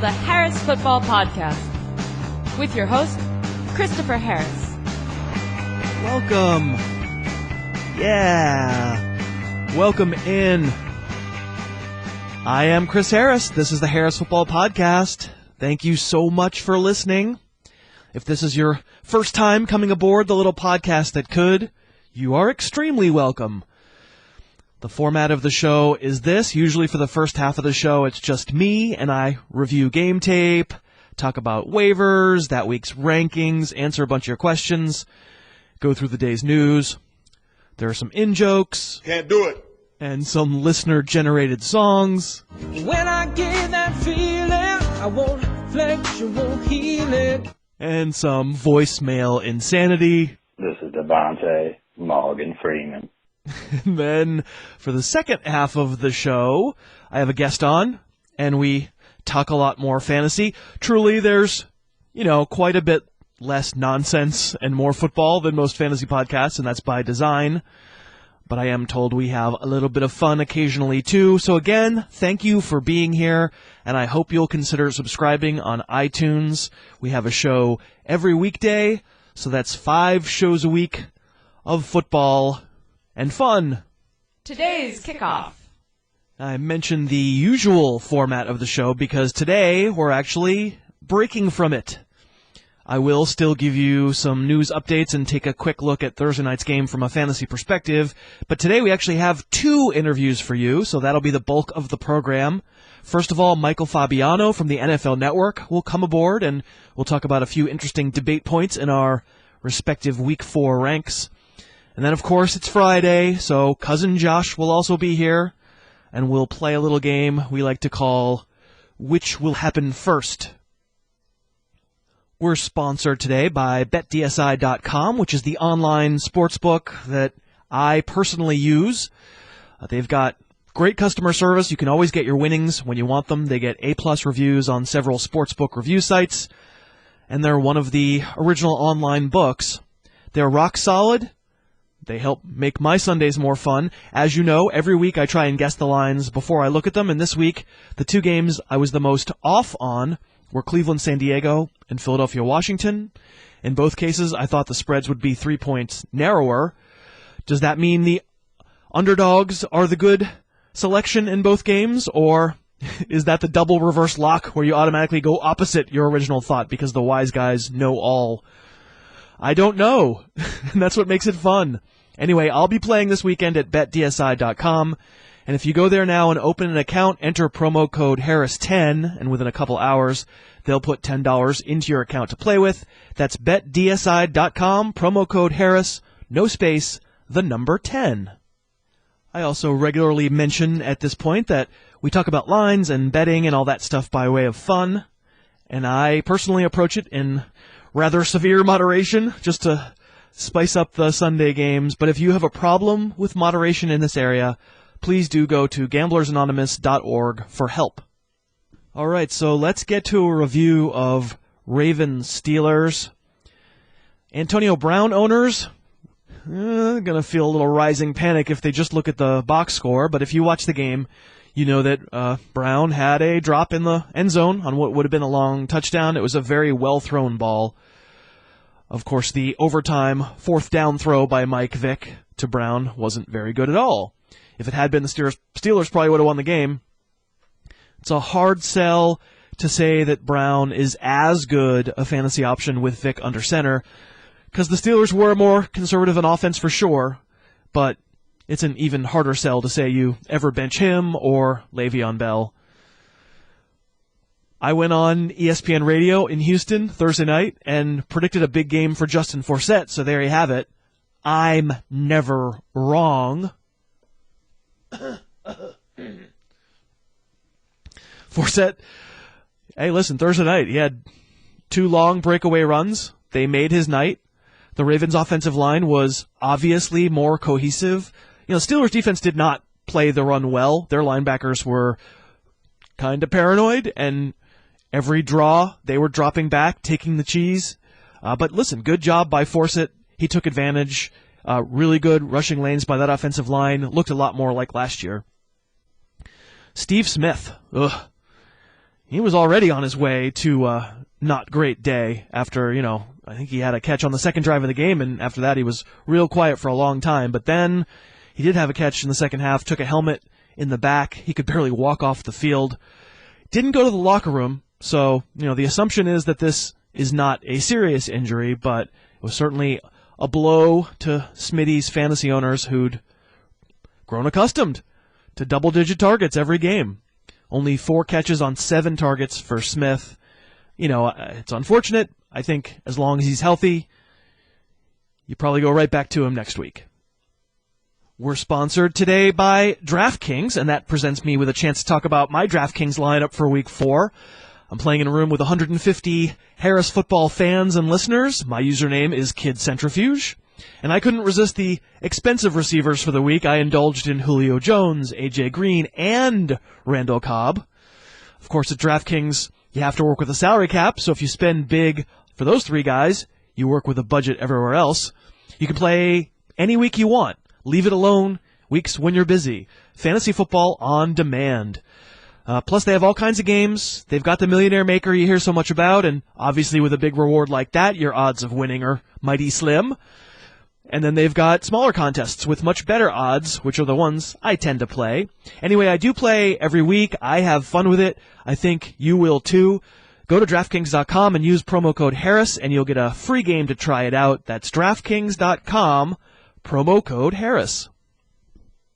the Harris Football Podcast with your host, Christopher Harris. Welcome. Yeah. Welcome in. I am Chris Harris. This is the Harris Football Podcast. Thank you so much for listening. If this is your first time coming aboard the little podcast that could, you are extremely welcome. The format of the show is this. Usually for the first half of the show, it's just me, and I review game tape, talk about waivers, that week's rankings, answer a bunch of your questions, go through the day's news. There are some in-jokes. Can't do it. And some listener-generated songs. When I get that feeling, I won't flex, you won't heal it. And some voicemail insanity. This is Devontae Morgan Freeman. And then, for the second half of the show, I have a guest on, and we talk a lot more fantasy. Truly, there's, quite a bit less nonsense and more football than most fantasy podcasts, and that's by design. But I am told we have a little bit of fun occasionally, too. So again, thank you for being here, and I hope you'll consider subscribing on iTunes. We have a show every weekday, so that's 5 shows a week of football and fun. Today's kickoff. I mentioned the usual format of the show because today we're actually breaking from it. I will still give you some news updates and take a quick look at Thursday night's game from a fantasy perspective, but today we actually have 2 interviews for you, so that'll be the bulk of the program. First of all, Michael Fabiano from the NFL Network will come aboard, and we'll talk about a few interesting debate points in our respective Week 4 ranks. And then, of course, it's Friday, so Cousin Josh will also be here, and we'll play a little game we like to call Which Will Happen First. We're sponsored today by BetDSI.com, which is the online sportsbook that I personally use. They've got great customer service. You can always get your winnings when you want them. They get A+ reviews on several sportsbook review sites, and they're one of the original online books. They're rock solid. They help make my Sundays more fun. As you know, every week I try and guess the lines before I look at them, and this week, the 2 games I was the most off on were Cleveland-San Diego and Philadelphia-Washington. In both cases, I thought the spreads would be 3 points narrower. Does that mean the underdogs are the good selection in both games, or is that the double reverse lock where you automatically go opposite your original thought because the wise guys know all? I don't know, and that's what makes it fun. Anyway, I'll be playing this weekend at BetDSI.com, and if you go there now and open an account, enter promo code Harris10, and within a couple hours, they'll put $10 into your account to play with. That's BetDSI.com, promo code Harris, no space, the number 10. I also regularly mention at this point that we talk about lines and betting and all that stuff by way of fun, and I personally approach it in rather severe moderation, just to spice up the Sunday games. But if you have a problem with moderation in this area, please do go to gamblersanonymous.org for help. All right, so let's get to a review of Ravens-Steelers. Antonio Brown owners, going to feel a little rising panic if they just look at the box score. But if you watch the game, you know that Brown had a drop in the end zone on what would have been a long touchdown. It was a very well-thrown ball. Of course, the overtime 4th down throw by Mike Vick to Brown wasn't very good at all. If it had been the Steelers probably would have won the game. It's a hard sell to say that Brown is as good a fantasy option with Vick under center, because the Steelers were more conservative in offense for sure, but it's an even harder sell to say you ever bench him or Le'Veon Bell. I went on ESPN Radio in Houston Thursday night and predicted a big game for Justin Forsett, so there you have it. I'm never wrong. Forsett, hey, listen, Thursday night, he had 2 long breakaway runs. They made his night. The Ravens' offensive line was obviously more cohesive. Steelers' defense did not play the run well. Their linebackers were kind of paranoid, and every draw, they were dropping back, taking the cheese. But listen, good job by Forsett. He took advantage. Really good rushing lanes by that offensive line. Looked a lot more like last year. Steve Smith. he was already on his way to a not great day after, I think he had a catch on the second drive of the game, and after that he was real quiet for a long time. But then he did have a catch in the second half, took a helmet in the back. He could barely walk off the field. Didn't go to the locker room, so, the assumption is that this is not a serious injury, but it was certainly a blow to Smitty's fantasy owners who'd grown accustomed to double-digit targets every game. Only 4 catches on 7 targets for Smith. It's unfortunate. I think as long as he's healthy, you probably go right back to him next week. We're sponsored today by DraftKings, and that presents me with a chance to talk about my DraftKings lineup for Week 4. I'm playing in a room with 150 Harris Football fans and listeners. My username is KidCentrifuge. And I couldn't resist the expensive receivers for the week. I indulged in Julio Jones, A.J. Green, and Randall Cobb. Of course, at DraftKings, you have to work with a salary cap, so if you spend big for those 3 guys, you work with a budget everywhere else. You can play any week you want. Leave it alone weeks when you're busy. Fantasy football on demand. Plus, they have all kinds of games. They've got the Millionaire Maker you hear so much about, and obviously with a big reward like that, your odds of winning are mighty slim. And then they've got smaller contests with much better odds, which are the ones I tend to play. Anyway, I do play every week. I have fun with it. I think you will too. Go to DraftKings.com and use promo code Harris, and you'll get a free game to try it out. That's DraftKings.com, promo code Harris.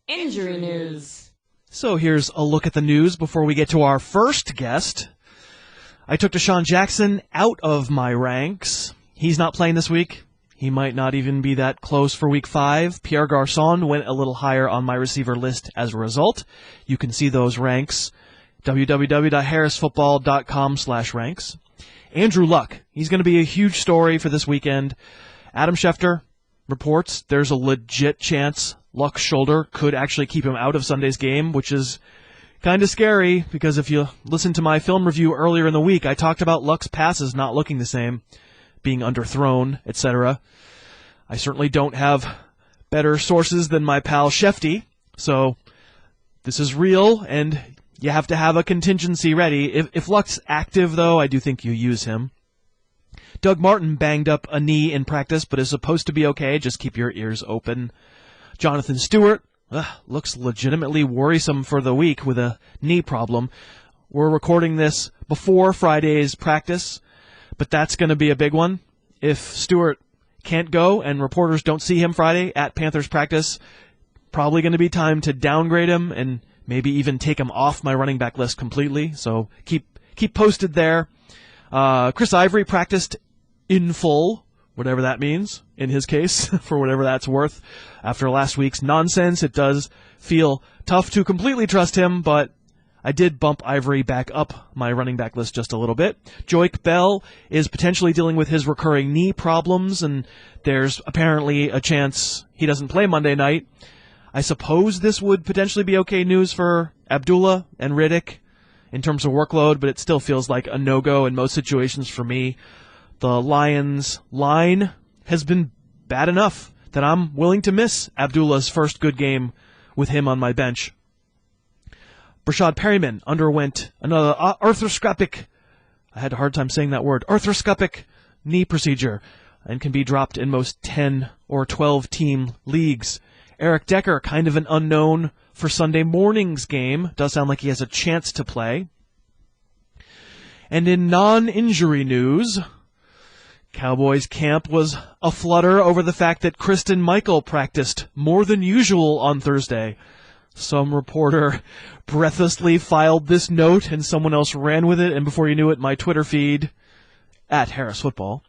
Injury news. So here's a look at the news before we get to our first guest. I took Deshaun Jackson out of my ranks. He's not playing this week. He might not even be that close for Week 5. Pierre Garçon went a little higher on my receiver list as a result. You can see those ranks. www.harrisfootball.com/ranks. Andrew Luck. He's going to be a huge story for this weekend. Adam Schefter reports there's a legit chance Luck's shoulder could actually keep him out of Sunday's game, which is kind of scary because if you listen to my film review earlier in the week, I talked about Luck's passes not looking the same, being underthrown, etc. I certainly don't have better sources than my pal Shefty, so this is real, and you have to have a contingency ready. If Luck's active, though, I do think you use him. Doug Martin banged up a knee in practice, but is supposed to be okay. Just keep your ears open. Jonathan Stewart looks legitimately worrisome for the week with a knee problem. We're recording this before Friday's practice, but that's going to be a big one. If Stewart can't go and reporters don't see him Friday at Panthers practice, probably going to be time to downgrade him and maybe even take him off my running back list completely. So keep posted there. Chris Ivory practiced in full, whatever that means, in his case, for whatever that's worth. After last week's nonsense, it does feel tough to completely trust him, but I did bump Ivory back up my running back list just a little bit. Joique Bell is potentially dealing with his recurring knee problems, and there's apparently a chance he doesn't play Monday night. I suppose this would potentially be okay news for Abdullah and Riddick in terms of workload, but it still feels like a no-go in most situations for me. The Lions' line has been bad enough that I'm willing to miss Abdullah's first good game with him on my bench. Brashad Perryman underwent another arthroscopic, I had a hard time saying that word, arthroscopic knee procedure and can be dropped in most 10 or 12 team leagues. Eric Decker, kind of an unknown for Sunday morning's game, does sound like he has a chance to play. And in non-injury news, Cowboys camp was aflutter over the fact that Kristen Michael practiced more than usual on Thursday. Some reporter breathlessly filed this note and someone else ran with it, and before you knew it, my Twitter feed, at Harris Football,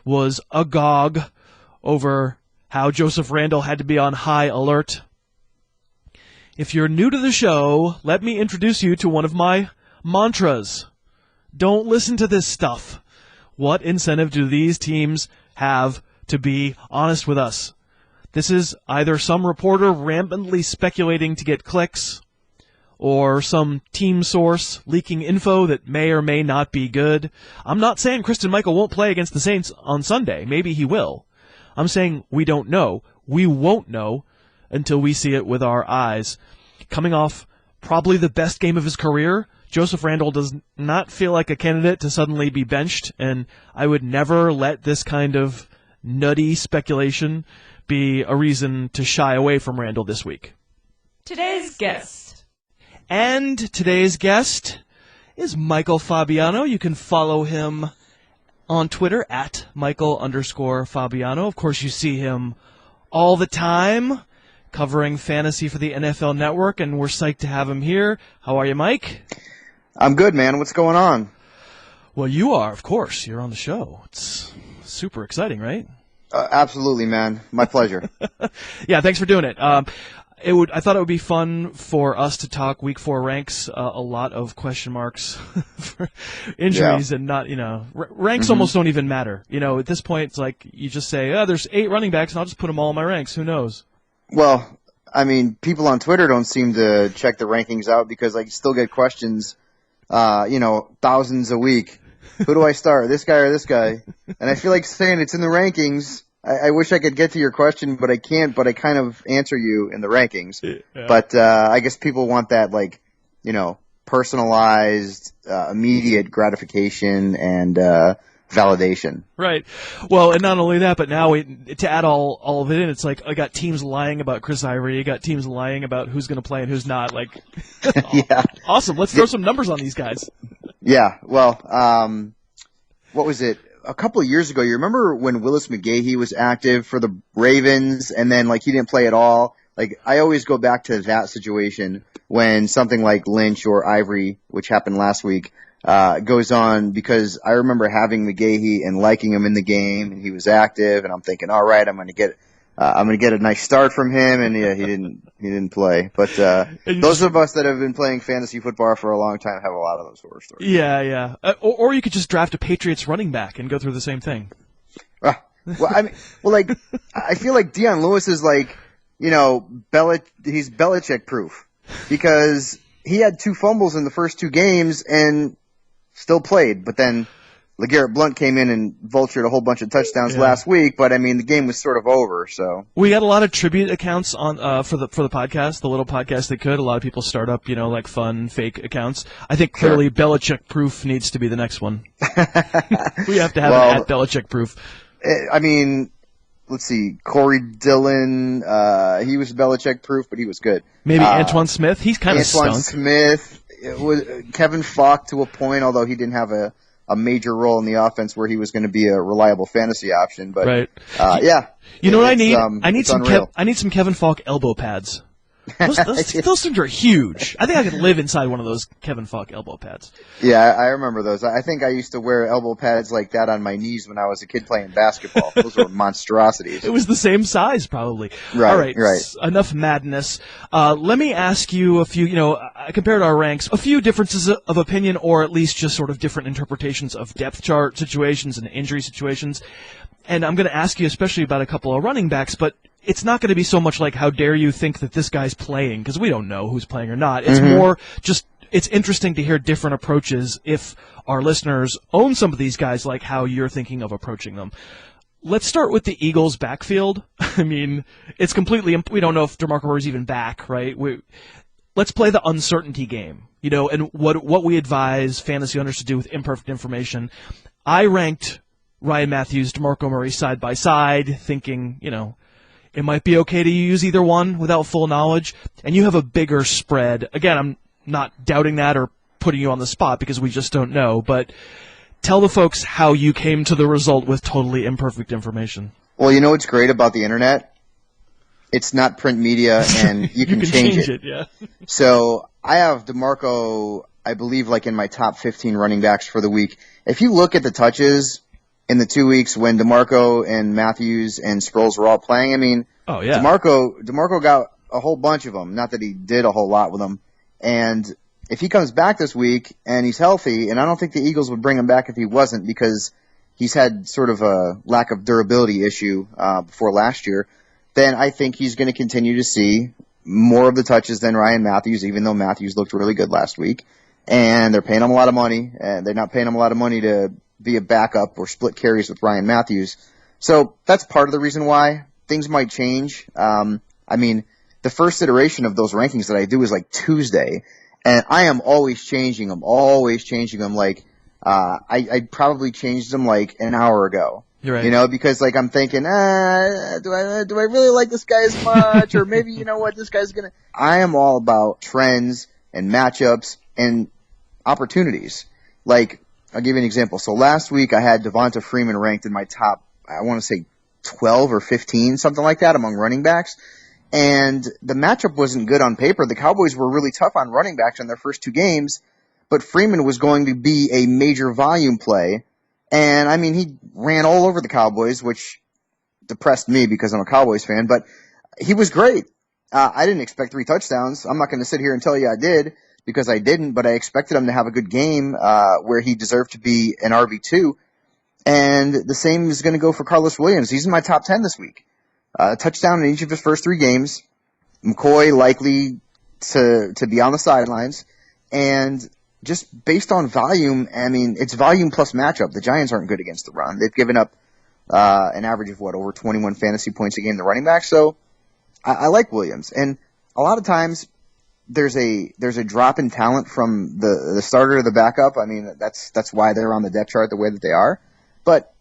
was agog over how Joseph Randle had to be on high alert. If you're new to the show, let me introduce you to one of my mantras. Don't listen to this stuff. What incentive do these teams have to be honest with us? This is either some reporter rampantly speculating to get clicks, or some team source leaking info that may or may not be good. I'm not saying Kristen Michael won't play against the Saints on Sunday. Maybe he will. I'm saying we don't know. We won't know until we see it with our eyes. Coming off probably the best game of his career, Joseph Randle does not feel like a candidate to suddenly be benched, and I would never let this kind of nutty speculation be a reason to shy away from Randle this week. Today's guest. And today's guest is Michael Fabiano. You can follow him on Twitter at Michael_Fabiano. Of course, you see him all the time covering fantasy for the NFL Network, and we're psyched to have him here. How are you, Mike? I'm good, man. What's going on? Well, you are, of course. You're on the show. It's super exciting, right? Absolutely, man. My pleasure. Yeah, thanks for doing it. I thought it would be fun for us to talk Week 4 ranks. A lot of question marks for injuries, and not, ranks almost don't even matter. At this point, it's like you just say, there's 8 running backs, and I'll just put them all in my ranks. Who knows? Well, I mean, people on Twitter don't seem to check the rankings out because I still get questions, thousands a week. Who do I start, this guy or this guy? And I feel like saying it's in the rankings. I wish I could get to your question, but I can't. But I kind of answer you in the rankings. Yeah. But I guess people want that, personalized, immediate gratification and validation. Right. Well, and not only that, but now to add all of it in, it's like I got teams lying about Chris Ivory. You got teams lying about who's going to play and who's not. Yeah. Awesome. Let's throw some numbers on these guys. Yeah. Well, what was it? A couple of years ago, you remember when Willis McGahee was active for the Ravens and then he didn't play at all? I always go back to that situation when something like Lynch or Ivory, which happened last week, goes on, because I remember having McGahee and liking him in the game, and he was active, and I'm thinking, all right, I'm going to get a nice start from him, and yeah, he didn't play. But those of us that have been playing fantasy football for a long time have a lot of those horror stories. Yeah. Or you could just draft a Patriots running back and go through the same thing. I feel like Deion Lewis is he's Belichick proof, because he had 2 fumbles in the first 2 games and still played, but then LeGarrette Blount came in and vultured a whole bunch of touchdowns last week, but I mean the game was sort of over. So we got a lot of tribute accounts on for the podcast, the little podcast that could. A lot of people start up, fun fake accounts. I think clearly Belichick proof needs to be the next one. We have to have an at Belichick proof. I mean, let's see, Corey Dillon, he was Belichick proof, but he was good. Maybe Antoine Smith, he's kind of stunk. Antoine Smith, Kevin Falk to a point, although he didn't have a major role in the offense where he was going to be a reliable fantasy option. But right. Yeah. You know what I need? I need some Kevin Falk elbow pads. Those things are huge. I think I could live inside one of those Kevin Falk elbow pads. Yeah, I remember those. I think I used to wear elbow pads like that on my knees when I was a kid playing basketball. Those were monstrosities. It was the same size, probably. Right, all right. Right. Enough madness. Let me ask you a few, I compared our ranks, a few differences of opinion, or at least just sort of different interpretations of depth chart situations and injury situations. And I'm going to ask you especially about a couple of running backs, but it's not going to be so much like how dare you think that this guy's playing, because we don't know who's playing or not. It's more just it's interesting to hear different approaches if our listeners own some of these guys, like how you're thinking of approaching them. Let's start with the Eagles' backfield. I mean, it's completely – we don't know if DeMarco Murray's even back, right? Let's play the uncertainty game, and what we advise fantasy owners to do with imperfect information. I ranked Ryan Matthews, DeMarco Murray side by side, thinking, it might be okay to use either one without full knowledge, and you have a bigger spread. Again, I'm not doubting that or putting you on the spot because we just don't know, but tell the folks how you came to the result with totally imperfect information. Well, you know what's great about the internet? It's not print media, and you can change it. Yeah. So I have DeMarco, I believe, in my top 15 running backs for the week. If you look at the touches in the 2 weeks when DeMarco and Matthews and Sproles were all playing, I mean, oh yeah, DeMarco got a whole bunch of them. Not that he did a whole lot with them. And if he comes back this week and he's healthy, and I don't think the Eagles would bring him back if he wasn't, because he's had sort of a lack of durability issue before last year, then I think he's going to continue to see more of the touches than Ryan Matthews, even though Matthews looked really good last week. And they're paying him a lot of money, and they're not paying him a lot of money to be a backup or split carries with Ryan Matthews. So that's part of the reason why things might change. I mean, the first iteration of those rankings that I do is Tuesday, And I am always changing them. Like, I probably changed them like an hour ago. You're right. You know, because like I'm thinking, do I really like this guy as much? Or maybe, you know what, this guy's gonna. I am all about trends and matchups and opportunities. Like, I'll give you an example. So last week I had Devonta Freeman ranked in my top, I want to say 12 or 15, something like that, among running backs. And the matchup wasn't good on paper. The Cowboys were really tough on running backs in their first 2 games, but Freeman was going to be a major volume play. And, I mean, he ran all over the Cowboys, which depressed me because I'm a Cowboys fan, but he was great. I didn't expect 3 touchdowns. I'm not going to sit here and tell you I did, because I didn't, but I expected him to have a good game where he deserved to be an RB2. And the same is going to go for Carlos Williams. He's in my top 10 this week. Touchdown in each of his first 3 games. McCoy likely to be on the sidelines. And just based on volume, I mean, it's volume plus matchup. The Giants aren't good against the run. They've given up an average of, over 21 fantasy points a game to running back. So I like Williams. And a lot of times there's a drop in talent from the starter to the backup. I mean, that's why they're on the depth chart the way that they are. But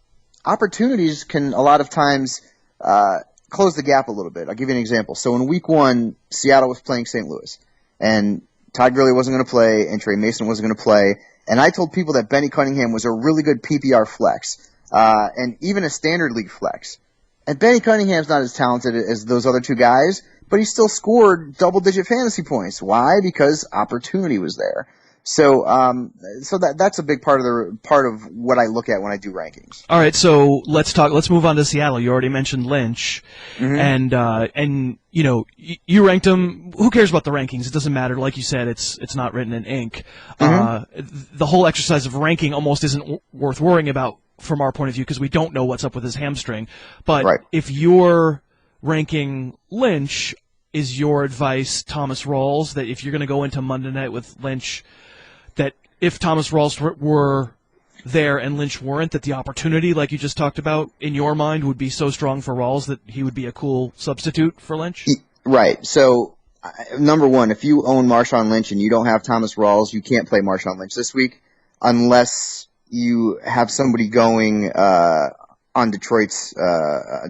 opportunities can a lot of times close the gap a little bit. I'll give you an example. So in week 1, Seattle was playing St. Louis, and Todd Gurley wasn't going to play, and Trey Mason wasn't going to play. And I told people that Benny Cunningham was a really good PPR flex, and even a standard league flex. And Benny Cunningham's not as talented as those other 2 guys, but he still scored double-digit fantasy points. Why? Because opportunity was there. So that's a big part of what I look at when I do rankings. All right, so let's move on to Seattle. You already mentioned Lynch, and you know, you ranked him. Who cares about the rankings? It doesn't matter. Like you said, it's not written in ink. The whole exercise of ranking almost isn't worth worrying about from our point of view, because we don't know what's up with his hamstring. But if you're ranking Lynch, is your advice Thomas Rawls, that if you're going to go into Monday night with Lynch, that if Thomas Rawls were there and Lynch weren't, that the opportunity, like you just talked about, in your mind would be so strong for Rawls that he would be a cool substitute for Lynch? Right. So, number one, if you own Marshawn Lynch and you don't have Thomas Rawls, you can't play Marshawn Lynch this week unless you have somebody going on Detroit's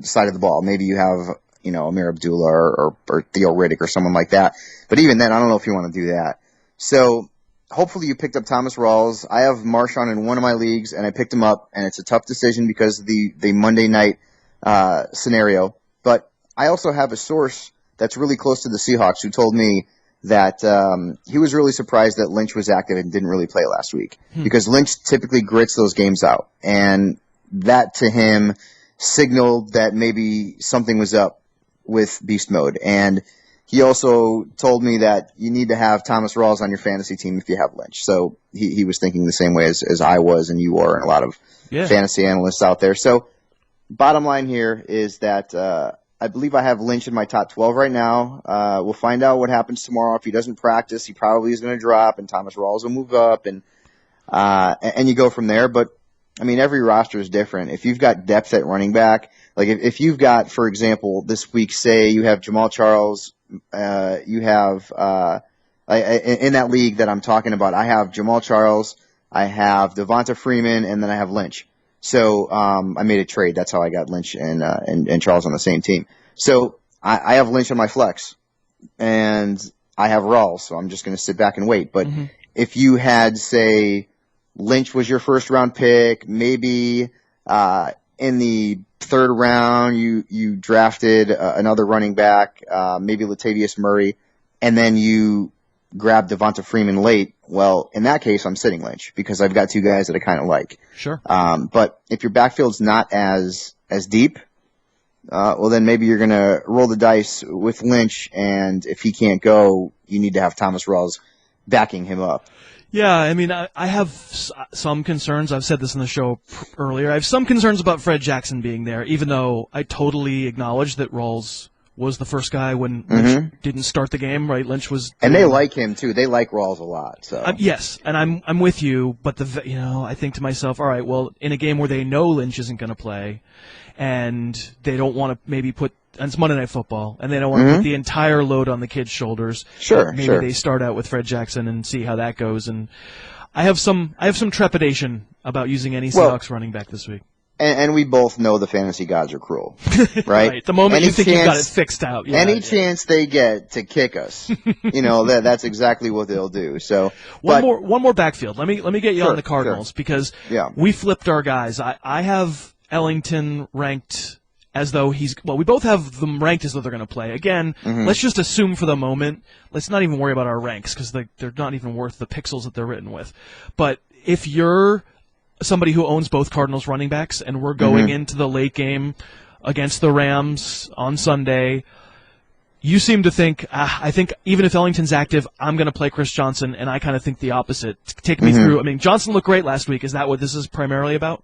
side of the ball. Maybe you have, Amir Abdullah or Theo Riddick or someone like that. But even then, I don't know if you want to do that. So hopefully you picked up Thomas Rawls. I have Marshawn in one of my leagues, and I picked him up, and it's a tough decision because of the Monday night scenario. But I also have a source that's really close to the Seahawks who told me that he was really surprised that Lynch was active and didn't really play last week because Lynch typically grits those games out. And that to him signaled that maybe something was up with beast mode. And he also told me that you need to have Thomas Rawls on your fantasy team if you have Lynch. So he was thinking the same way as I was and you are and a lot of fantasy analysts out there. So bottom line here is that I believe I have Lynch in my top 12 right now. We'll find out what happens tomorrow. If he doesn't practice, he probably is going to drop, and Thomas Rawls will move up, and you go from there. But, I mean, every roster is different. If you've got depth at running back, like if you've got, for example, this week, say you have Jamal Charles, you have in that league that I'm talking about, I have Jamal Charles, I have Devonta Freeman, and then I have Lynch. So I made a trade. That's how I got Lynch and Charles on the same team. So I have Lynch on my flex, and I have Rawls, so I'm just going to sit back and wait. But if you had, say, Lynch was your first-round pick, maybe in the third round you drafted another running back, maybe Latavius Murray, and then you grabbed Devonta Freeman late, well, in that case, I'm sitting Lynch because I've got 2 guys that I kind of like. Sure. But if your backfield's not as deep, well, then maybe you're going to roll the dice with Lynch, and if he can't go, you need to have Thomas Rawls backing him up. Yeah, I mean, I have some concerns. I've said this in the show earlier. I have some concerns about Fred Jackson being there, even though I totally acknowledge that Rawls was the first guy when Lynch didn't start the game, right? Lynch was, and they like him too. They like Rawls a lot. So yes, and I'm with you. But I think to myself, all right, well, in a game where they know Lynch isn't going to play, and they don't want to maybe put and it's Monday Night Football, and they don't want to put the entire load on the kids' shoulders. Sure, Maybe sure. they start out with Fred Jackson and see how that goes. And I have some trepidation about using any Seahawks running back this week. And we both know the fantasy gods are cruel, right? Right. The moment you think you've got it fixed out. Yeah, any chance they get to kick us, that's exactly what they'll do. So one more backfield. Let me get you on the Cardinals because we flipped our guys. I have Ellington ranked as though we both have them ranked as though they're going to play. Again, let's just assume for the moment, let's not even worry about our ranks because they're not even worth the pixels that they're written with. But if you're somebody who owns both Cardinals running backs and we're going into the late game against the Rams on Sunday, you seem to think, I think even if Ellington's active, I'm going to play Chris Johnson, and I kind of think the opposite. Take me through. I mean, Johnson looked great last week. Is that what this is primarily about?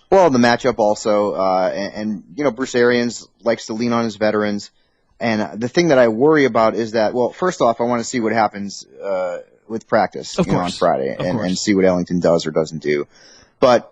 Well, the matchup also, and Bruce Arians likes to lean on his veterans. And the thing that I worry about is that, well, first off, I want to see what happens with practice on Friday and see what Ellington does or doesn't do. But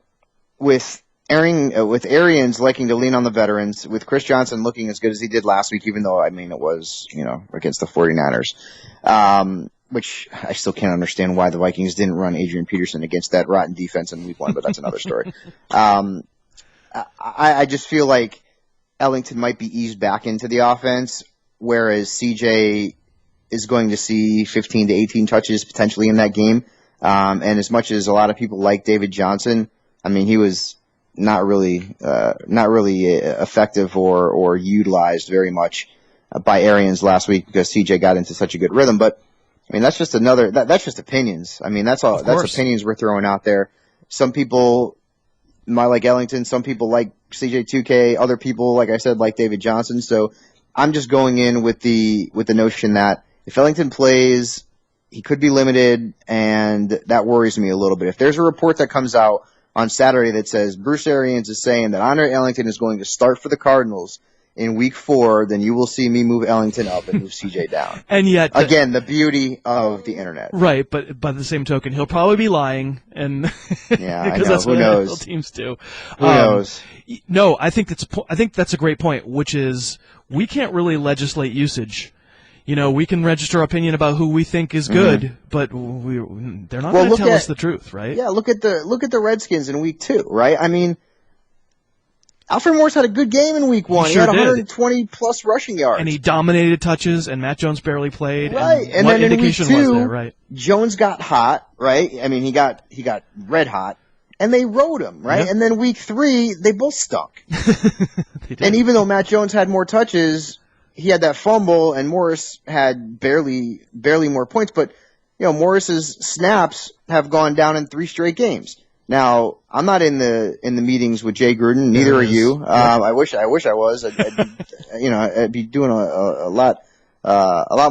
with Arians liking to lean on the veterans, with Chris Johnson looking as good as he did last week, even though, it was, against the 49ers, which I still can't understand why the Vikings didn't run Adrian Peterson against that rotten defense in week 1, but that's another story. I just feel like Ellington might be eased back into the offense, whereas CJ is going to see 15 to 18 touches potentially in that game. And as much as a lot of people like David Johnson, he was not really effective or utilized very much by Arians last week because CJ got into such a good rhythm. But that's just that's just opinions. That's all. That's opinions we're throwing out there. Some people might like Ellington. Some people like CJ2K. Other people, like I said, like David Johnson. So I'm just going in with the notion that if Ellington plays, he could be limited, and that worries me a little bit. If there's a report that comes out on Saturday that says Bruce Arians is saying that Andre Ellington is going to start for the Cardinals in week 4, then you will see me move Ellington up and move CJ down. And yet, again, the beauty of the internet. Right, but by the same token, he'll probably be lying, and yeah, because that's what NFL teams do. Who knows? No, I think that's a great point, which is we can't really legislate usage. We can register our opinion about who we think is good, but they're not going to tell us the truth, right? Yeah, look at the Redskins in week 2, right? Alfred Morris had a good game in week 1. He had 120-plus rushing yards. And he dominated touches, and Matt Jones barely played. Right. And what then indication in week 2, was there, right? Jones got hot, right? He got red hot, and they rode him, right? Yep. And then week 3, they both stunk. And even though Matt Jones had more touches, he had that fumble, and Morris had barely more points. But, Morris's snaps have gone down in 3 straight games. Now, I'm not in the meetings with Jay Gruden. Neither are you. I wish I was. I'd be doing a lot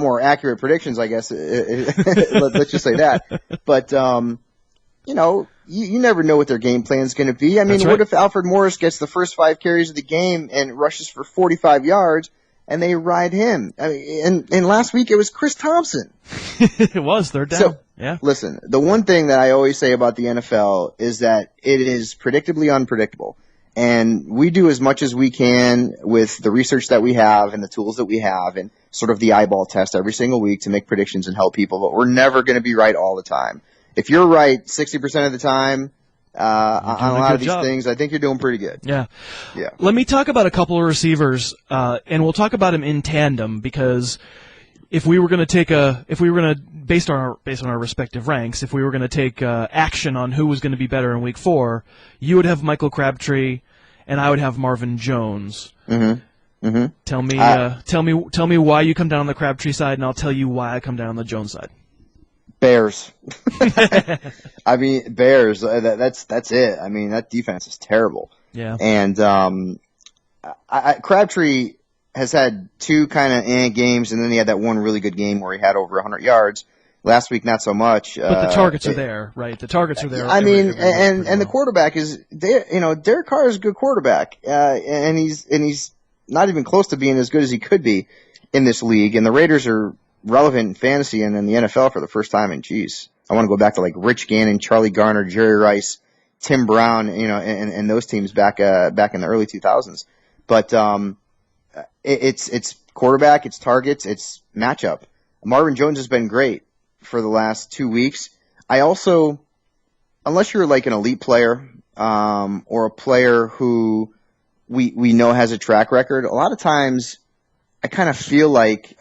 more accurate predictions, I guess. Let's just say that. But you never know what their game plan is going to be. What if Alfred Morris gets the first 5 carries of the game and rushes for 45 yards? And they ride him. And last week it was Chris Thompson. It was. They're down. So, yeah. Listen, the one thing that I always say about the NFL is that it is predictably unpredictable. And we do as much as we can with the research that we have and the tools that we have and sort of the eyeball test every single week to make predictions and help people. But we're never going to be right all the time. If you're right 60% of the time, on a lot of these things, I think you're doing pretty good. Yeah. Let me talk about a couple of receivers, and we'll talk about them in tandem because if we were going to based on our respective ranks, if we were going to take action on who was going to be better in week 4, you would have Michael Crabtree, and I would have Marvin Jones. Mm-hmm. Mm-hmm. Tell me why you come down on the Crabtree side, and I'll tell you why I come down on the Jones side. Bears. Bears. That's it. That defense is terrible. Yeah. And Crabtree has had 2 kind of games, and then he had that one really good game where he had over 100 yards. Last week, not so much. But the targets are there, right? The targets are there. And the quarterback is there. Derek Carr is a good quarterback, and he's not even close to being as good as he could be in this league. And the Raiders are relevant in fantasy and in the NFL for the first time in, I want to go back to like Rich Gannon, Charlie Garner, Jerry Rice, Tim Brown, and those teams back in the early 2000s. But it's quarterback, it's targets, it's matchup. Marvin Jones has been great for the last 2 weeks. I also, unless you're like an elite player, or a player who we know has a track record, a lot of times I kind of feel like,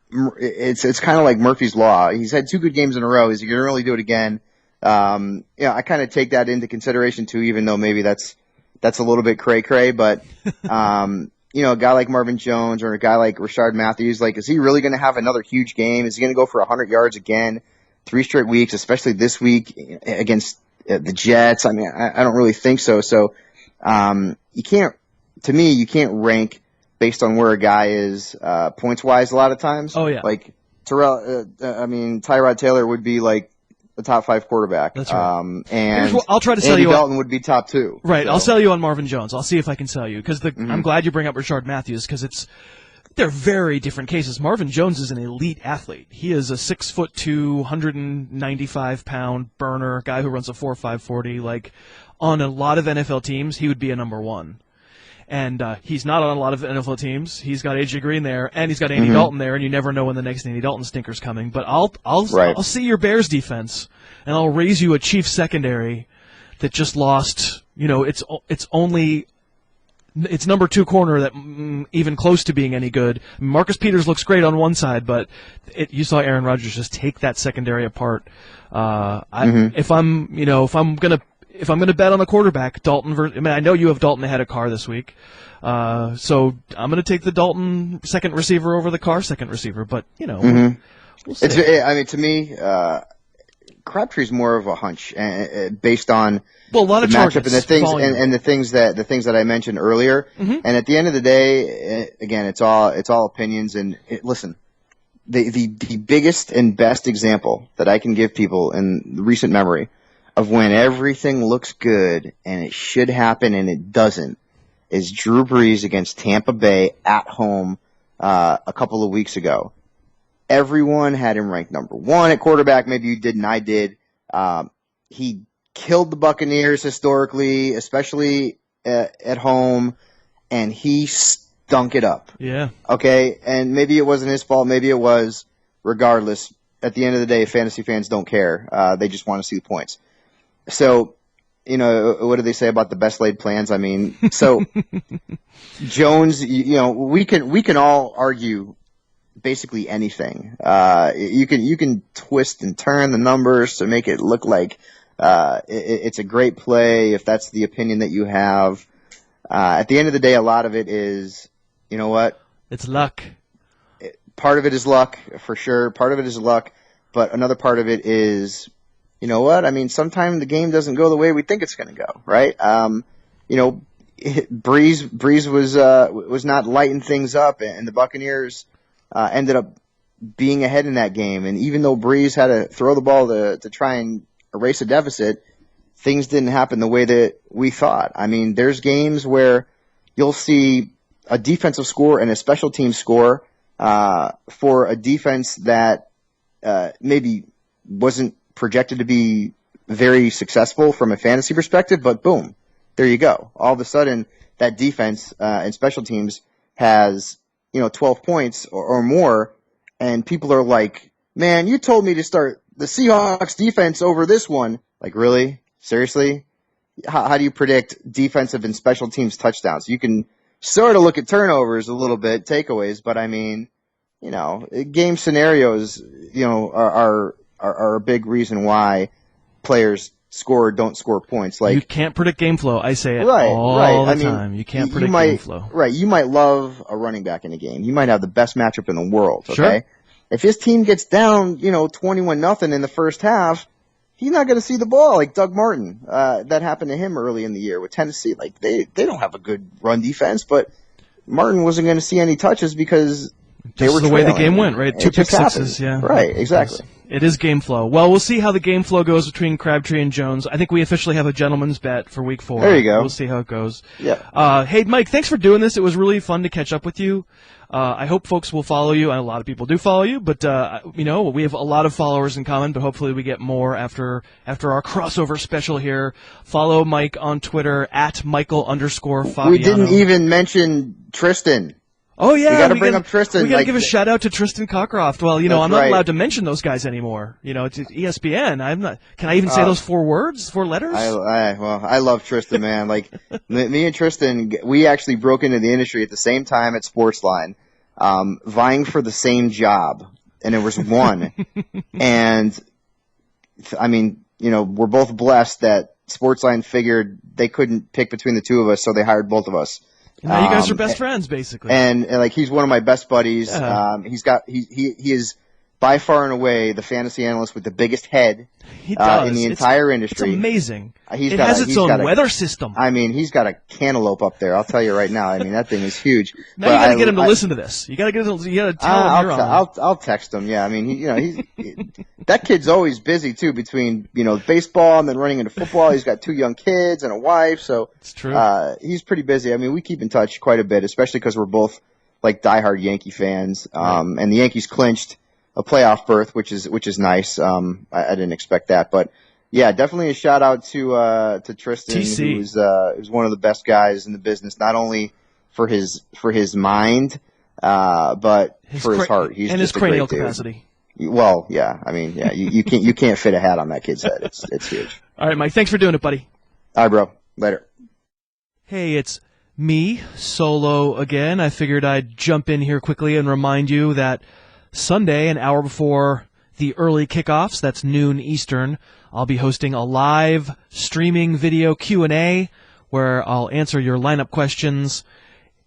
it's kind of like Murphy's Law. He's had 2 good games in a row. Is he going to really do it again? I kind of take that into consideration too, even though maybe that's a little bit cray-cray, but, a guy like Marvin Jones or a guy like Rashard Matthews, like, is he really going to have another huge game? Is he going to go for 100 yards again, 3 straight weeks, especially this week against the Jets? I mean, I don't really think so. So, you can't rank based on where a guy is, points-wise a lot of times. Oh, yeah. Like, Tyrod Taylor would be like the top 5 quarterback. That's right. And I'll try to sell Andy you Dalton would be top 2. Right, So. I'll sell you on Marvin Jones. I'll see if I can sell you because I'm glad you bring up Rashard Matthews because they're very different cases. Marvin Jones is an elite athlete. He is a 6'2", 195-pound burner guy who runs a 4.5 40. Like on a lot of NFL teams, he would be a number 1. And he's not on a lot of NFL teams. He's got AJ Green there, and he's got Andy Dalton there, and you never know when the next Andy Dalton stinker's coming. But I'll see your Bears defense, and I'll raise you a Chiefs secondary that just lost. It's number 2 corner that even close to being any good. Marcus Peters looks great on one side, but you saw Aaron Rodgers just take that secondary apart. If I'm gonna bet on the quarterback, Dalton. I know you have Dalton ahead of Carr this week, so I'm gonna take the Dalton second receiver over the Carr second receiver. But we'll see. To me, Crabtree's more of a hunch based on a lot of the matchup targets, and the things volume. and the things that I mentioned earlier. And at the end of the day, again, it's all opinions. And listen, the biggest and best example that I can give people in recent memory of when everything looks good and it should happen and it doesn't is Drew Brees against Tampa Bay at home a couple of weeks ago. Everyone had him ranked number 1 at quarterback. Maybe you did and I did. He killed the Buccaneers historically, especially at home, and he stunk it up. Yeah. Okay, and maybe it wasn't his fault. Maybe it was. Regardless, at the end of the day, fantasy fans don't care. They just want to see the points. So, what do they say about the best laid plans? I mean, so Jones, we can all argue basically anything. You can twist and turn the numbers to make it look like it's a great play if that's the opinion that you have. At the end of the day, a lot of it is, you know what? It's luck. Part of it is luck, for sure. Part of it is luck, but another part of it is, you know what? I mean, sometimes the game doesn't go the way we think it's going to go, right? Breeze was not lighting things up, and the Buccaneers ended up being ahead in that game. And even though Breeze had to throw the ball to try and erase a deficit, things didn't happen the way that we thought. I mean, there's games where you'll see a defensive score and a special team score for a defense that maybe wasn't projected to be very successful from a fantasy perspective, but boom, there you go. All of a sudden, that defense and special teams has 12 points or more, and people are like, man, you told me to start the Seahawks defense over this one. Like, really? Seriously? How do you predict defensive and special teams touchdowns? You can sort of look at turnovers a little bit, takeaways, but I mean, game scenarios, are a big reason why players score or don't score points. Like, you can't predict game flow. I say it all all the time. You can't predict game flow. Right. You might love a running back in a game. You might have the best matchup in the world. Okay. Sure. If his team gets down, 21-0 in the first half, he's not going to see the ball. Like Doug Martin, that happened to him early in the year with Tennessee. Like they don't have a good run defense, but Martin wasn't going to see any touches because they were the way the game went. Right. 2 pick sixes. Yeah. Right. Exactly. It is game flow. Well, we'll see how the game flow goes between Crabtree and Jones. I think we officially have a gentleman's bet for Week 4. There you go. We'll see how it goes. Yeah. Hey, Mike, thanks for doing this. It was really fun to catch up with you. I hope folks will follow you, and a lot of people do follow you, but, we have a lot of followers in common, but hopefully we get more after our crossover special here. Follow Mike on Twitter, @Michael_Fabiano. We didn't even mention Tristan. Oh, yeah. We got to bring up Tristan. We got to give a shout out to Tristan Cockcroft. Well, I'm not allowed to mention those guys anymore. It's ESPN. I'm not. Can I even say those 4 letters? I love Tristan, man. Like me and Tristan, we actually broke into the industry at the same time at Sportsline, vying for the same job, and it was one. And I mean, we're both blessed that Sportsline figured they couldn't pick between the two of us, so they hired both of us. And now you guys are best friends, basically. And like he's one of my best buddies. Yeah. He is by far and away the fantasy analyst with the biggest head in the entire industry. It's amazing. It has its own weather system. I mean, he's got a cantaloupe up there. I'll tell you right now. I mean, that thing is huge. Now you got to get him to listen to this. You got to tell him you're on. I'll text him. Yeah, I mean, he's that kid's always busy too. Between baseball and then running into football, he's got 2 young kids and a wife. So it's true. He's pretty busy. I mean, we keep in touch quite a bit, especially because we're both like diehard Yankee fans. And the Yankees clinched a playoff berth, which is nice. I didn't expect that, but yeah, definitely a shout out to Tristan, who's one of the best guys in the business, not only for his mind, but for his heart. He's and just his cranial capacity. Well, yeah, I mean, yeah, you can't fit a hat on that kid's head. It's huge. All right, Mike, thanks for doing it, buddy. All right, bro. Later. Hey, it's me, Solo again. I figured I'd jump in here quickly and remind you that Sunday, an hour before the early kickoffs, that's noon Eastern, I'll be hosting a live streaming video Q&A where I'll answer your lineup questions.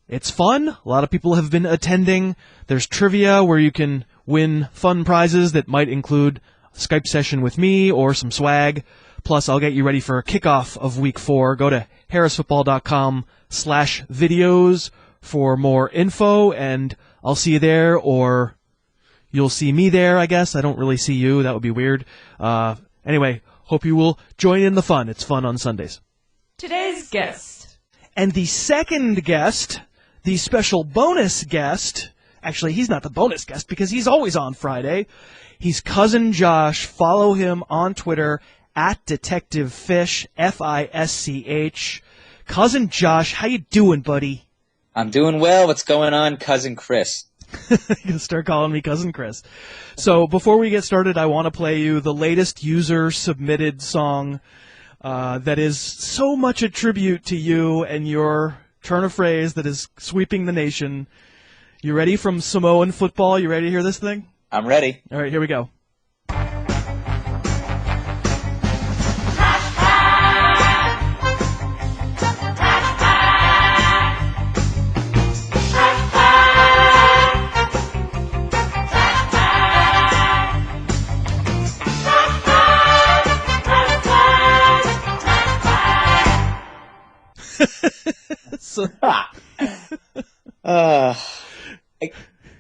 It's fun. A lot of people have been attending. There's trivia where you can win fun prizes that might include a Skype session with me or some swag. Plus, I'll get you ready for kickoff of Week 4. Go to harrisfootball.com/videos for more info, and I'll see you there, or you'll see me there, I guess. I don't really see you. That would be weird. Anyway, hope you will join in the fun. It's fun on Sundays. Today's guest. And the second guest, the special bonus guest, actually, he's not the bonus guest because he's always on Friday. He's Cousin Josh. Follow him on Twitter @DetectiveFish, FISCH. Cousin Josh, how you doing, buddy? I'm doing well. What's going on, Cousin Chris? You start calling me Cousin Chris. So before we get started, I want to play you the latest user-submitted song that is so much a tribute to you and your turn of phrase that is sweeping the nation. You ready from Samoan football? You ready to hear this thing? I'm ready. All right, here we go.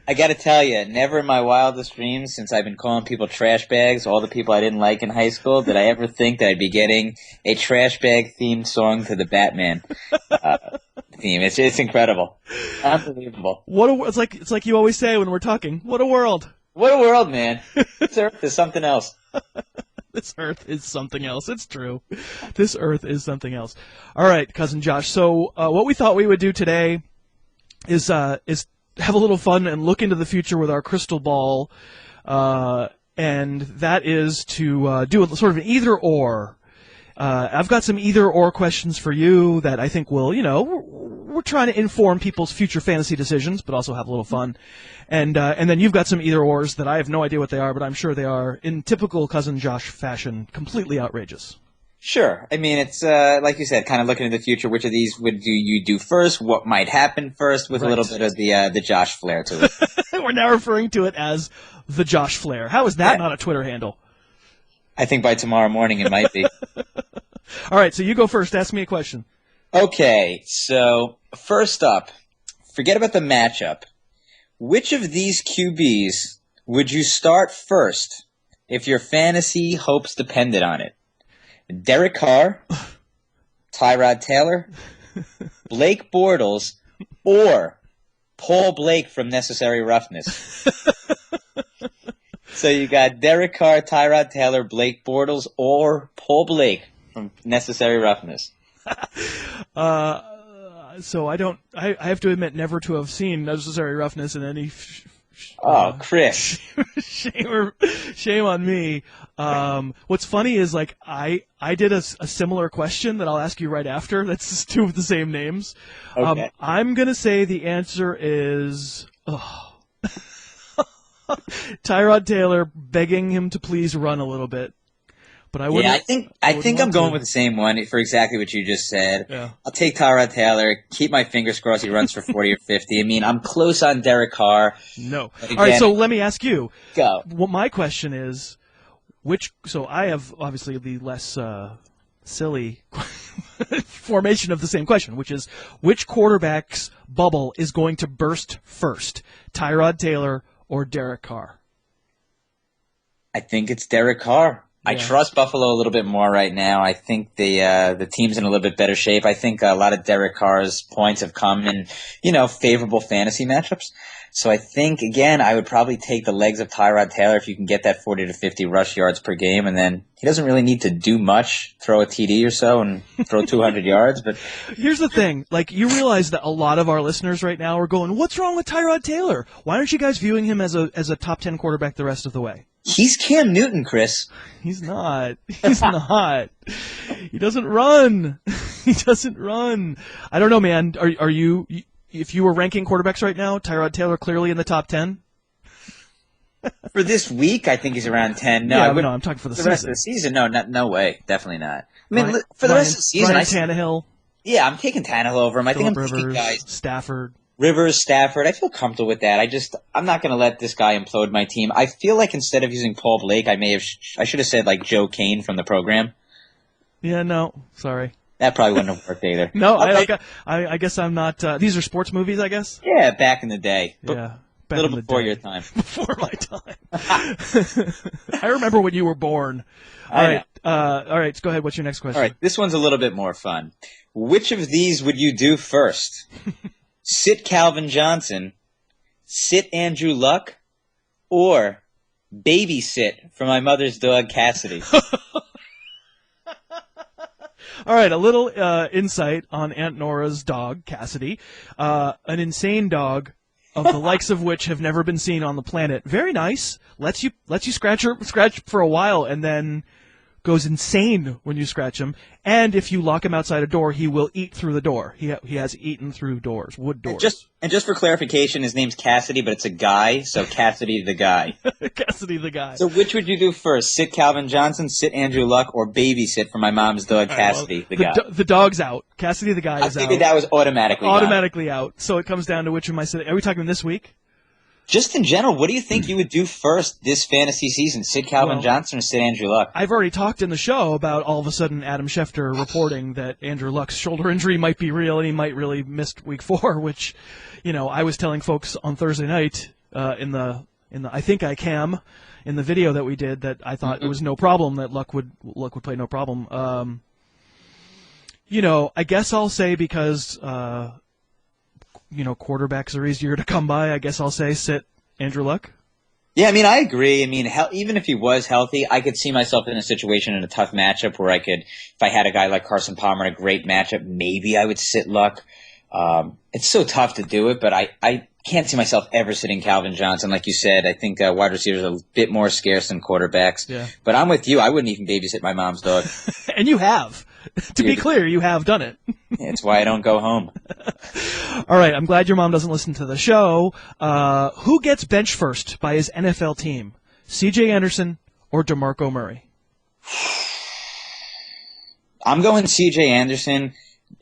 I got to tell you, never in my wildest dreams, since I've been calling people trash bags, all the people I didn't like in high school, did I ever think that I'd be getting a trash bag themed song to the Batman theme. It's incredible, unbelievable. It's like you always say when we're talking. What a world! What a world, man! This earth is something else. This earth is something else. It's true. This earth is something else. All right, Cousin Josh. So what we thought we would do today is have a little fun and look into the future with our crystal ball, and that is to do sort of an either-or. I've got some either-or questions for you that I think will, we're trying to inform people's future fantasy decisions, but also have a little fun. And then you've got some either-ors that I have no idea what they are, but I'm sure they are, in typical Cousin Josh fashion, completely outrageous. Sure. I mean, it's like you said, kind of looking into the future. Which of these would you do first? What might happen first? With a little bit of the Josh flair to it. We're now referring to it as the Josh Flair. How is that not a Twitter handle? I think by tomorrow morning it might be. All right, so you go first. Ask me a question. Okay, so first up, forget about the matchup. Which of these QBs would you start first if your fantasy hopes depended on it. Derek Carr, Tyrod Taylor, Blake Bortles, or Paul Blake from Necessary Roughness. So you got Derek Carr, Tyrod Taylor, Blake Bortles, or Paul Blake from Necessary Roughness. So I have to admit never to have seen Necessary Roughness in any. Chris. Shame on me. What's funny is like I did a similar question that I'll ask you right after. That's just two of the same names. Okay. I'm gonna say the answer is Tyrod Taylor, begging him to please run a little bit. But I wouldn't. Yeah, I think I'm going with the same one for exactly what you just said. Yeah. I'll take Tyrod Taylor. Keep my fingers crossed he runs for 40 or 50. I mean, I'm close on Derek Carr. No. Again, All right, so let me ask you. Go. Well, my question is, so I have obviously the less silly formation of the same question, which is, which quarterback's bubble is going to burst first, Tyrod Taylor or Derek Carr? I think it's Derek Carr. I trust Buffalo a little bit more right now. I think the team's in a little bit better shape. I think a lot of Derek Carr's points have come in, favorable fantasy matchups. So I think, again, I would probably take the legs of Tyrod Taylor if you can get that 40 to 50 rush yards per game. And then he doesn't really need to do much, throw a TD or so and throw 200 yards. But here's the thing. Like, you realize that a lot of our listeners right now are going, what's wrong with Tyrod Taylor? Why aren't you guys viewing him as a top 10 quarterback the rest of the way? He's Cam Newton, Chris. He's not. He's not. He doesn't run. He doesn't run. I don't know, man. Are you, if you were ranking quarterbacks right now, Tyrod Taylor clearly in the top 10? For this week, I think he's around 10. No, I'm talking for the rest of the season. No way. Definitely not. I mean, for the rest of the season, Tannehill. Yeah, I'm taking Tannehill over him. I think I'm Rivers, taking guys. Stafford. I feel comfortable with that. I'm not going to let this guy implode my team. I feel like instead of using Paul Blake, I should have said like Joe Kane from the program. Yeah, no, sorry. That probably wouldn't have worked either. No, I guess I'm not. These are sports movies, I guess. Yeah, back in the day. Yeah, a little before your time. Before my time. I remember when you were born. All right, so go ahead. What's your next question? All right, this one's a little bit more fun. Which of these would you do first? Sit Calvin Johnson, sit Andrew Luck, or babysit for my mother's dog Cassidy? All right, a little insight on Aunt Nora's dog, Cassidy. An insane dog of the likes of which have never been seen on the planet. Very nice. Lets you scratch for a while and then goes insane when you scratch him. And if you lock him outside a door, he will eat through the door. He has eaten through doors, wood doors. And just for clarification, his name's Cassidy, but it's a guy, so Cassidy the guy. Cassidy the guy. So which would you do first? Sit Calvin Johnson, sit Andrew Luck, or babysit for my mom's dog Cassidy the guy? The dog's out. Cassidy the guy is out. I figured that was automatically out. So it comes down to which am I sitting? Are we talking this week? Just in general, what do you think you would do first this fantasy season? Sit Calvin Johnson or sit Andrew Luck? I've already talked in the show about all of a sudden Adam Schefter reporting that Andrew Luck's shoulder injury might be real and he might really miss week 4, which, I was telling folks on Thursday night in the I think I Cam in the video that we did that I thought it was no problem that Luck would play no problem. I guess I'll say because quarterbacks are easier to come by. I guess I'll say sit Andrew Luck. Yeah, I agree. Even if he was healthy, I could see myself in a situation in a tough matchup where if I had a guy like Carson Palmer in a great matchup, maybe I would sit Luck. It's so tough to do it, but I can't see myself ever sitting Calvin Johnson. Like you said, I think wide receivers are a bit more scarce than quarterbacks. Yeah. But I'm with you. I wouldn't even babysit my mom's dog. And you have. To be clear, you have done it. That's why I don't go home. All right, I'm glad your mom doesn't listen to the show. Who gets benched first by his NFL team? C.J. Anderson or DeMarco Murray? I'm going C.J. Anderson,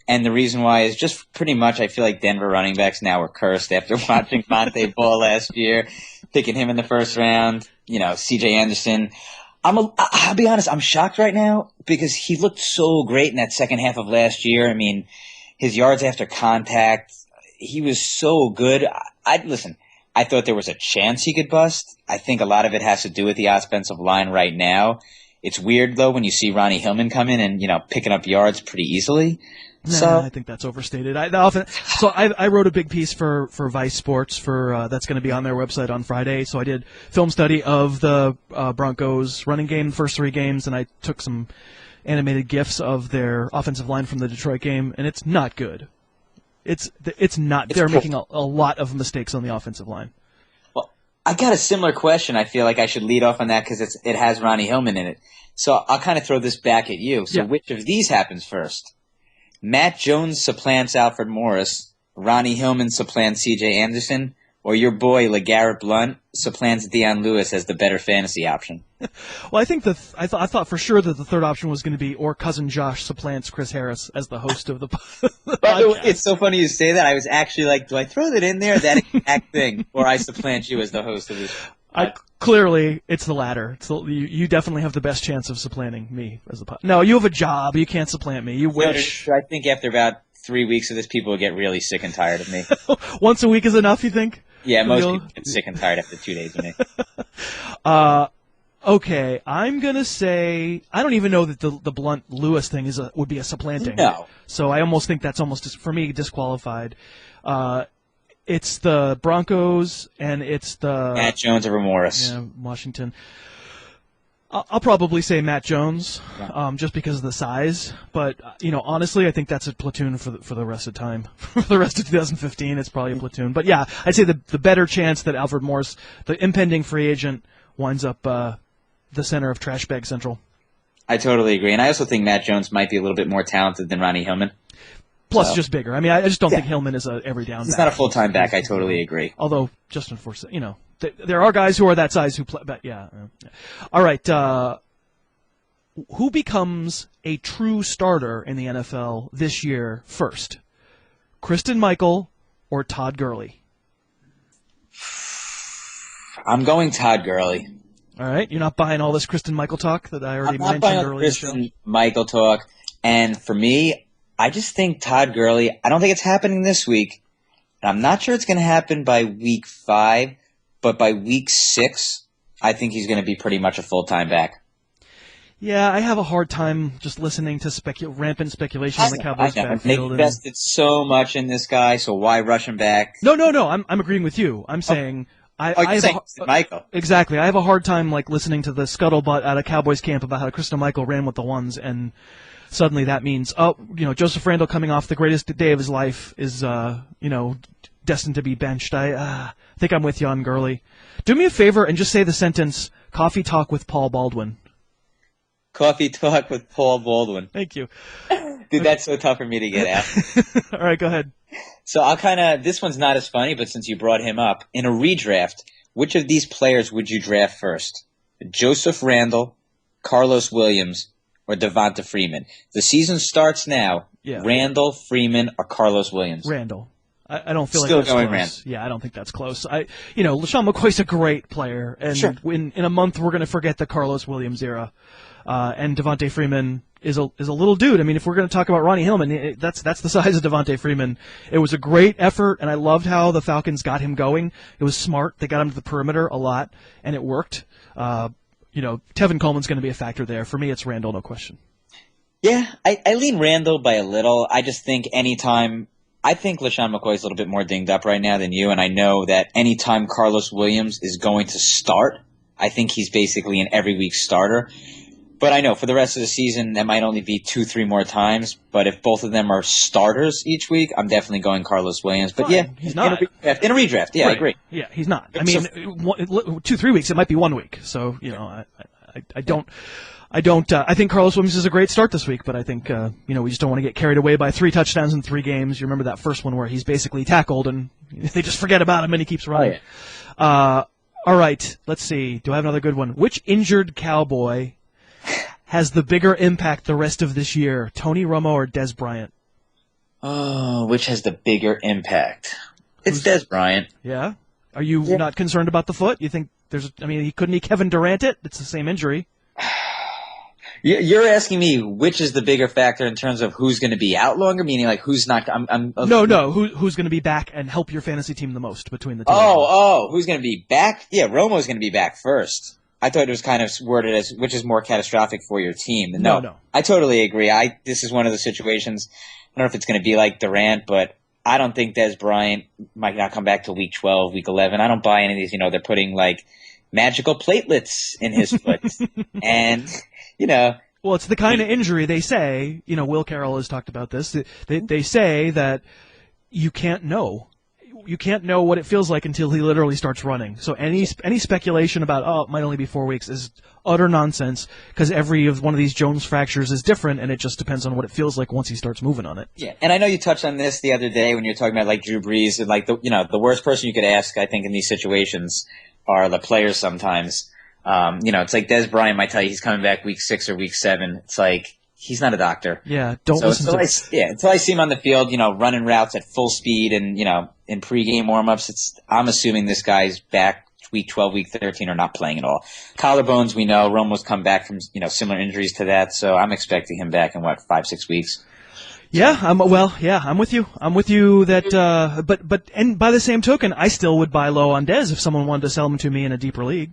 and the reason why is just pretty much I feel like Denver running backs now are cursed after watching Monte Ball last year, picking him in the first round. C.J. Anderson. I'll be honest, I'm shocked right now because he looked so great in that second half of last year. His yards after contact, he was so good. I I thought there was a chance he could bust. I think a lot of it has to do with the offensive line right now. It's weird, though, when you see Ronnie Hillman come in and, picking up yards pretty easily. Nah, I think that's overstated. I wrote a big piece for Vice Sports that's going to be on their website on Friday. So I did film study of the Broncos running game, first 3 games, and I took some animated GIFs of their offensive line from the Detroit game, and it's not good. It's not. They're making a lot of mistakes on the offensive line. Well, I got a similar question. I feel like I should lead off on that because it has Ronnie Hillman in it. So I'll kind of throw this back at you. So which of these happens first? Matt Jones supplants Alfred Morris, Ronnie Hillman supplants C.J. Anderson, or your boy LeGarrette Blount supplants Deion Lewis as the better fantasy option? Well, I think I thought for sure that the third option was going to be or cousin Josh supplants Chris Harris as the host of the By the way, it's so funny you say that. I was actually like, do I throw that in there, that exact thing, or I supplant you as the host of this? Clearly, it's the latter. You definitely have the best chance of supplanting me as the No, you have a job. You can't supplant me. You wish. I think after about 3 weeks of this, people will get really sick and tired of me. Once a week is enough, you think? Yeah, most people get sick and tired after 2 days of me. Okay, I'm gonna say I don't even know that the Blunt Lewis thing would be a supplanting. No. So I almost think that's almost for me disqualified. It's the Broncos and it's the Matt Jones over Morris. Yeah, Washington. I'll probably say Matt Jones, just because of the size. But honestly, I think that's a platoon for the rest of the time. For the rest of 2015, it's probably a platoon. But yeah, I'd say the better chance that Alfred Morris, the impending free agent, winds up the center of Trash Bag Central. I totally agree, and I also think Matt Jones might be a little bit more talented than Ronnie Hillman. Plus, just bigger. I mean, I just don't think Hillman is a every down. He's back. not a full-time back. I totally agree. Although Justin Forsett, there are guys who are that size who play. But yeah. All right. Who becomes a true starter in the NFL this year first? Kristen Michael or Todd Gurley? I'm going Todd Gurley. All right. You're not buying all this Kristen Michael talk that I already I'm not mentioned buying earlier. Kristen Michael talk, and for me, I just think Todd Gurley. I don't think it's happening this week. And I'm not sure it's going to happen by week 5, but by week 6, I think he's going to be pretty much a full-time back. Yeah, I have a hard time just listening to rampant speculation on the Cowboys backfield. They invested so much in this guy, so why rush him back? No. I'm agreeing with you. I'm saying Michael. Exactly. I have a hard time listening to the scuttlebutt out of Cowboys camp about how Kristen Michael ran with the ones, and suddenly that means Joseph Randle coming off the greatest day of his life is destined to be benched. I think I'm with you on Gurley. Do me a favor and just say the sentence "Coffee Talk with Paul Baldwin." Coffee Talk with Paul Baldwin. Thank you. Dude, that's so tough for me to get out. All right, go ahead. So this one's not as funny, but since you brought him up, in a redraft, which of these players would you draft first? Joseph Randle, Carlos Williams, or Devonta Freeman? The season starts now. Yeah. Randle, Freeman, or Carlos Williams? Randle. I don't feel Still like that's going close. Randle. Yeah, I don't think that's close. LaShawn McCoy's a great player, and sure. in a month we're going to forget the Carlos Williams era. And Devonta Freeman is a little dude. I mean, if we're going to talk about Ronnie Hillman, that's the size of Devonta Freeman. It was a great effort, and I loved how the Falcons got him going. It was smart. They got him to the perimeter a lot, and it worked. Tevin Coleman's going to be a factor there. For me, it's Randle, no question. Yeah, I lean Randle by a little. I just think I think LaShawn McCoy's a little bit more dinged up right now than you, and I know that anytime Carlos Williams is going to start, I think he's basically an every week starter. But I know for the rest of the season, that might only be 2-3 more times. But if both of them are starters each week, I'm definitely going Carlos Williams. But yeah, he's not. In a redraft, yeah, right. I agree. Yeah, he's not. I mean, 2-3 weeks, it might be 1 week. So, I don't. I think Carlos Williams is a great start this week, but I think we just don't want to get carried away by 3 touchdowns in 3 games. You remember that first one where he's basically tackled and they just forget about him and he keeps running. Oh, yeah. All right, let's see. Do I have another good one? Which injured Cowboy has the bigger impact the rest of this year, Tony Romo or Dez Bryant? Oh, which has the bigger impact? It's Dez Bryant. Yeah? Are you not concerned about the foot? You think couldn't he Kevin Durant it? It's the same injury. You're asking me which is the bigger factor in terms of who's going to be out longer, meaning like who's not. No. Who's going to be back and help your fantasy team the most between the two? Who's going to be back? Yeah, Romo's going to be back first. I thought it was kind of worded as which is more catastrophic for your team. No. I totally agree. This is one of the situations. I don't know if it's going to be like Durant, but I don't think Des Bryant might not come back till week 12, week 11. I don't buy any of these. They're putting like magical platelets in his foot, and Well, it's the kind of injury they say. Will Carroll has talked about this. They say that you can't know. You can't know what it feels like until he literally starts running. So any speculation about it might only be 4 weeks is utter nonsense because every one of these Jones fractures is different, and it just depends on what it feels like once he starts moving on it. Yeah, and I know you touched on this the other day when you were talking about like Drew Brees and like the worst person you could ask, I think, in these situations are the players sometimes. It's like Des Bryant might tell you he's coming back week 6 or week 7. It's like he's not a doctor. Yeah, don't listen to him. Until I see him on the field, running routes at full speed and, in pregame warmups, I'm assuming this guy's back week 12, week 13 or not playing at all. Collarbones, we know. Romo's come back from, similar injuries to that, so I'm expecting him back in 5-6 weeks. Yeah, I'm with you. I'm with you that but by the same token, I still would buy low on Dez if someone wanted to sell him to me in a deeper league.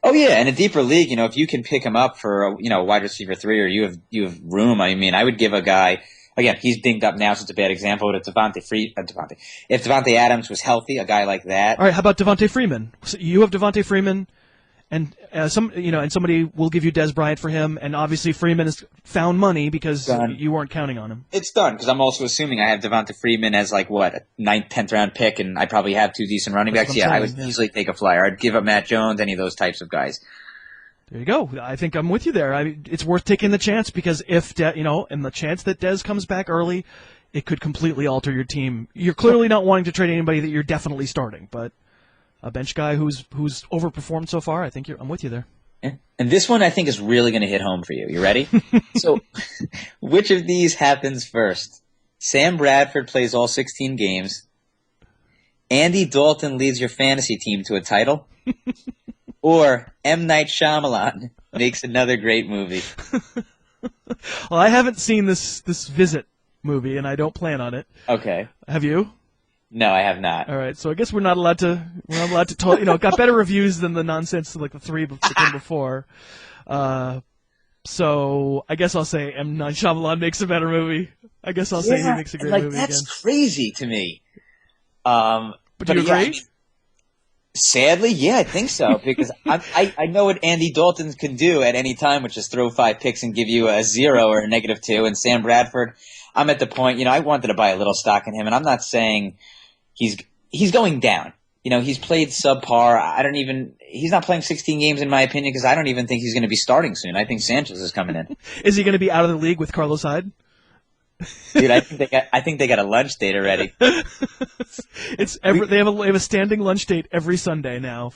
Oh yeah, in a deeper league, if you can pick him up for a wide receiver 3 or you have room, I would give a guy again, he's dinged up now, so it's a bad example, but if Devontae Adams was healthy, a guy like that. All right, how about Devontae Freeman? So you have Devontae Freeman and somebody will give you Des Bryant for him, and obviously Freeman has found money because you weren't counting on him. It's done because I'm also assuming I have Devontae Freeman as a 9th, 10th round pick, and I probably have 2 decent running backs. I would easily take a flyer. I'd give up Matt Jones, any of those types of guys. There you go. I think I'm with you there. It's worth taking the chance because if and the chance that Des comes back early, it could completely alter your team. You're clearly not wanting to trade anybody that you're definitely starting, but a bench guy who's overperformed so far, I think I'm with you there. And this one I think is really going to hit home for you. You ready? So, which of these happens first? Sam Bradford plays all 16 games. Andy Dalton leads your fantasy team to a title. Or M. Night Shyamalan makes another great movie. Well, I haven't seen this Visit movie, and I don't plan on it. Okay. Have you? No, I have not. All right, so I guess we're not allowed to talk. Got better reviews than the nonsense like the 3 that came before. So I guess I'll say M. Night Shyamalan makes a better movie. I guess I'll say he makes a great movie. That's crazy to me. But do you agree? Sadly, yeah, I think so because I know what Andy Dalton can do at any time, which is throw 5 picks and give you a 0 or a -2. And Sam Bradford, I'm at the point, I wanted to buy a little stock in him, and I'm not saying he's going down. He's played subpar. He's not playing 16 games in my opinion because I don't even think he's going to be starting soon. I think Sanchez is coming in. Is he going to be out of the league with Carlos Hyde? Dude, I think they got a lunch date already. They have a standing lunch date every Sunday now.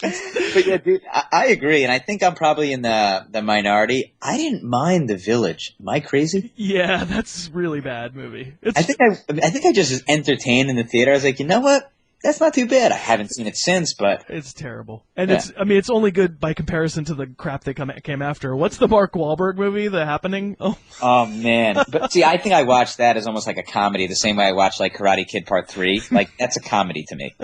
But yeah, dude, I agree, and I think I'm probably in the minority. I didn't mind The Village. Am I crazy? Yeah, that's a really bad movie. I think I just was entertained in the theater. I was like, you know what? That's not too bad. I haven't seen it since, but it's terrible. And it's only good by comparison to the crap they came after. What's the Mark Wahlberg movie, The Happening? Oh man. But see, I think I watched that as almost like a comedy, the same way I watched like Karate Kid Part 3. Like that's a comedy to me.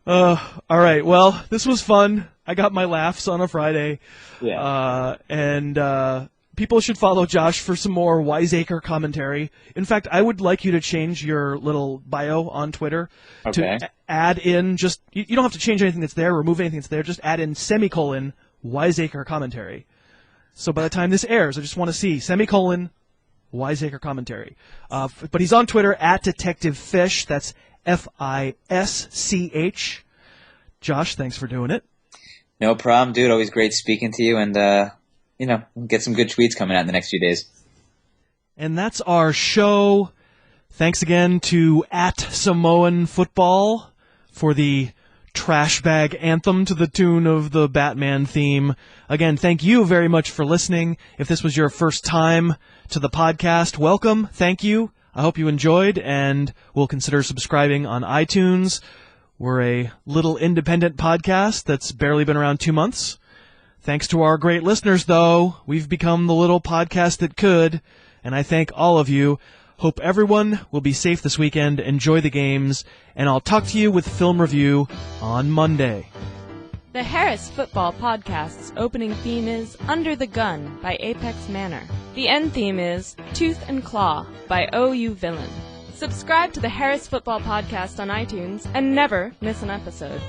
All right. Well, this was fun. I got my laughs on a Friday. Yeah. And people should follow Josh for some more Wiseacre commentary. In fact, I would like you to change your little bio on Twitter to add in you don't have to change anything that's there, remove anything that's there, just add in semicolon Wiseacre commentary. So by the time this airs, I just want to see semicolon Wiseacre commentary. But he's on Twitter at Detective Fish. That's FISCH. Josh, thanks for doing it. No problem, dude. Always great speaking to you, and get some good tweets coming out in the next few days. And that's our show. Thanks again to @Samoan Football for the trash bag anthem to the tune of the Batman theme. Again, thank you very much for listening. If this was your first time to the podcast, welcome. Thank you. I hope you enjoyed, and will consider subscribing on iTunes. We're a little independent podcast that's barely been around 2 months. Thanks to our great listeners, though, we've become the little podcast that could, and I thank all of you. Hope everyone will be safe this weekend, enjoy the games, and I'll talk to you with film review on Monday. The Harris Football Podcast's opening theme is Under the Gun by Apex Manor. The end theme is Tooth and Claw by OU Villain. Subscribe to the Harris Football Podcast on iTunes and never miss an episode.